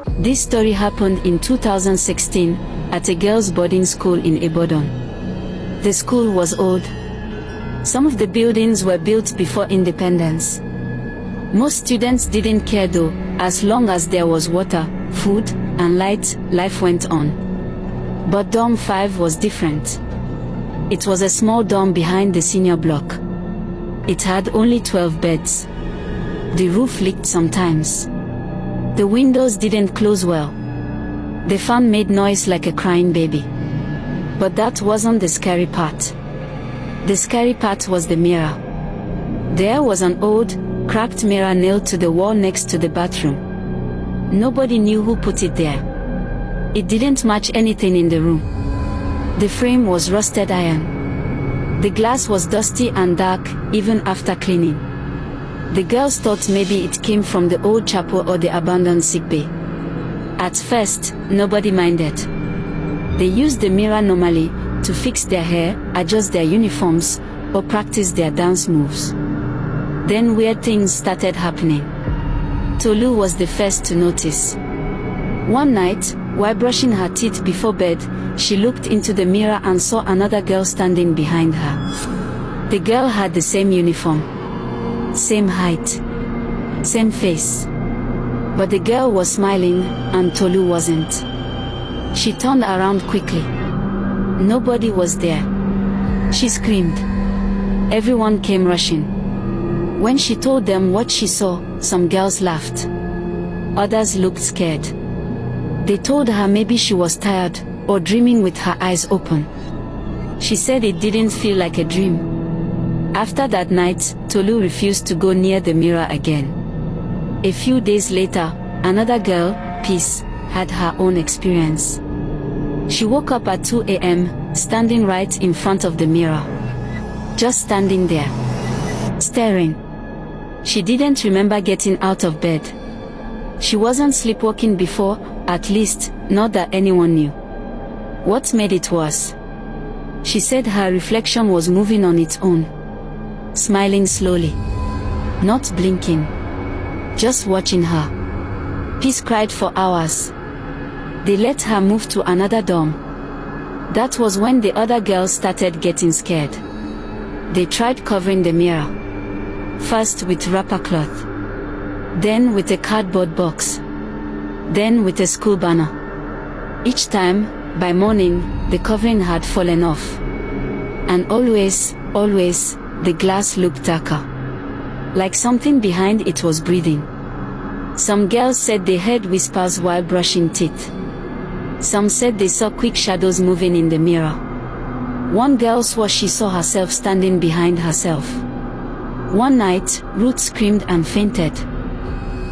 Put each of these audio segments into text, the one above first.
This story happened in 2016 at a girls' boarding school in Ibadan. The school was old. Some of the buildings were built before independence. Most students didn't care though, as long as there was water, food, and light, life went on. But Dorm 5 was different. It was a small dorm behind the senior block. It had only 12 beds. The roof leaked sometimes. The windows didn't close well. The fan made noise like a crying baby. But that wasn't the scary part. The scary part was the mirror. There was an old, cracked mirror nailed to the wall next to the bathroom. Nobody knew who put it there. It didn't match anything in the room. The frame was rusted iron. The glass was dusty and dark, even after cleaning. The girls thought maybe it came from the old chapel or the abandoned sickbay. At first, nobody minded. They used the mirror normally to fix their hair, adjust their uniforms, or practice their dance moves. Then weird things started happening. Tolu was the first to notice. One night, while brushing her teeth before bed, she looked into the mirror and saw another girl standing behind her. The girl had the same uniform, same height, same face. But the girl was smiling, and Tolu wasn't. She turned around quickly. Nobody was there. She screamed. Everyone came rushing. When she told them what she saw, some girls laughed. Others looked scared. They told her maybe she was tired, or dreaming with her eyes open. She said it didn't feel like a dream. After that night, Tolu refused to go near the mirror again. A few days later, another girl, Peace, had her own experience. She woke up at 2 a.m., standing right in front of the mirror. Just standing there, staring. She didn't remember getting out of bed. She wasn't sleepwalking before, at least, not that anyone knew. What made it worse? She said her reflection was moving on its own, smiling slowly, not blinking, just watching her. Peace cried for hours. They let her move to another dorm. That was when the other girls started getting scared. They tried covering the mirror. First with wrapper cloth, then with a cardboard box, then with a school banner. Each time, by morning, the covering had fallen off. And always, the glass looked darker, like something behind it was breathing. Some girls said they heard whispers while brushing teeth. Some said they saw quick shadows moving in the mirror. One girl swore she saw herself standing behind herself. One night, Ruth screamed and fainted.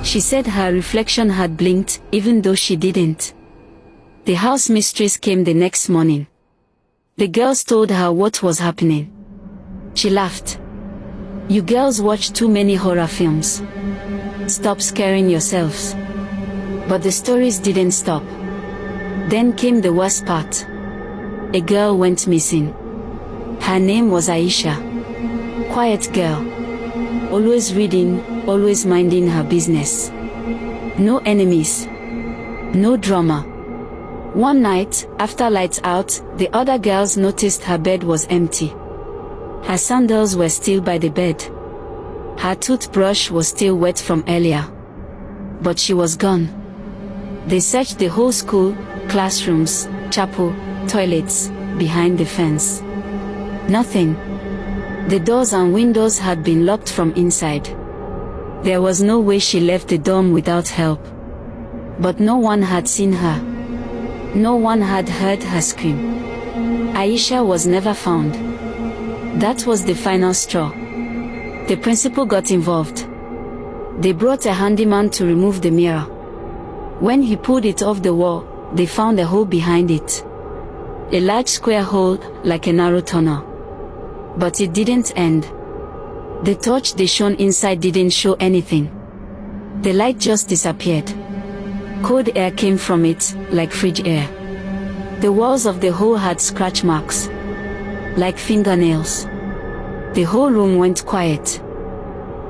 She said her reflection had blinked, even though she didn't. The house mistress came the next morning. The girls told her what was happening. She laughed. "You girls watch too many horror films. Stop scaring yourselves." But the stories didn't stop. Then came the worst part. A girl went missing. Her name was Aisha. Quiet girl. Always reading, always minding her business. No enemies. No drama. One night, after lights out, the other girls noticed her bed was empty. Her sandals were still by the bed. Her toothbrush was still wet from earlier. But she was gone. They searched the whole school, classrooms, chapel, toilets, behind the fence. Nothing. The doors and windows had been locked from inside. There was no way she left the dorm without help. But no one had seen her. No one had heard her scream. Aisha was never found. That was the final straw. The principal got involved. They brought a handyman to remove the mirror. When he pulled it off the wall, they found a hole behind it. A large square hole, like a narrow tunnel. But it didn't end. The torch they shone inside didn't show anything. The light just disappeared. Cold air came from it, like fridge air. The walls of the hole had scratch marks, like fingernails. The whole room went quiet.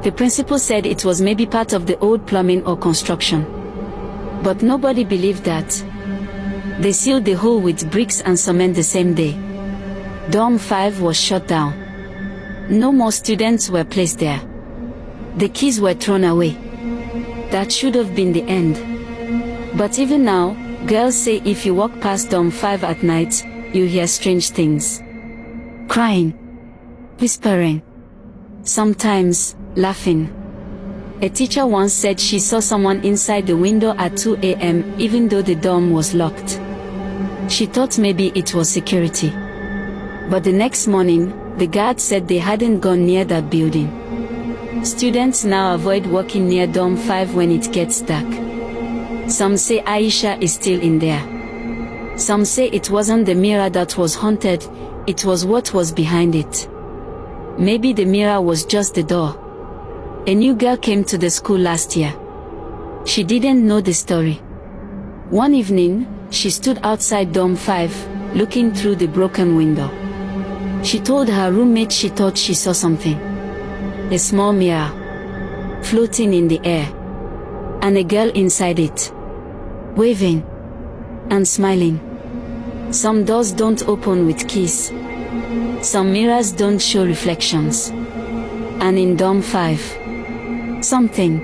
The principal said it was maybe part of the old plumbing or construction. But nobody believed that. They sealed the hole with bricks and cement the same day. Dorm 5 was shut down. No more students were placed there. The keys were thrown away. That should have been the end. But even now, girls say if you walk past Dorm 5 at night, you hear strange things. Crying. Whispering. Sometimes, laughing. A teacher once said she saw someone inside the window at 2 a.m. even though the dorm was locked. She thought maybe it was security. But the next morning, the guard said they hadn't gone near that building. Students now avoid walking near Dorm 5 when it gets dark. Some say Aisha is still in there. Some say it wasn't the mirror that was haunted, it was what was behind it. Maybe the mirror was just the door. A new girl came to the school last year. She didn't know the story. One evening, she stood outside Dorm 5, looking through the broken window. She told her roommate she thought she saw something. A small mirror, floating in the air, and a girl inside it, waving and smiling. Some doors don't open with keys. Some mirrors don't show reflections. And in Dorm 5, something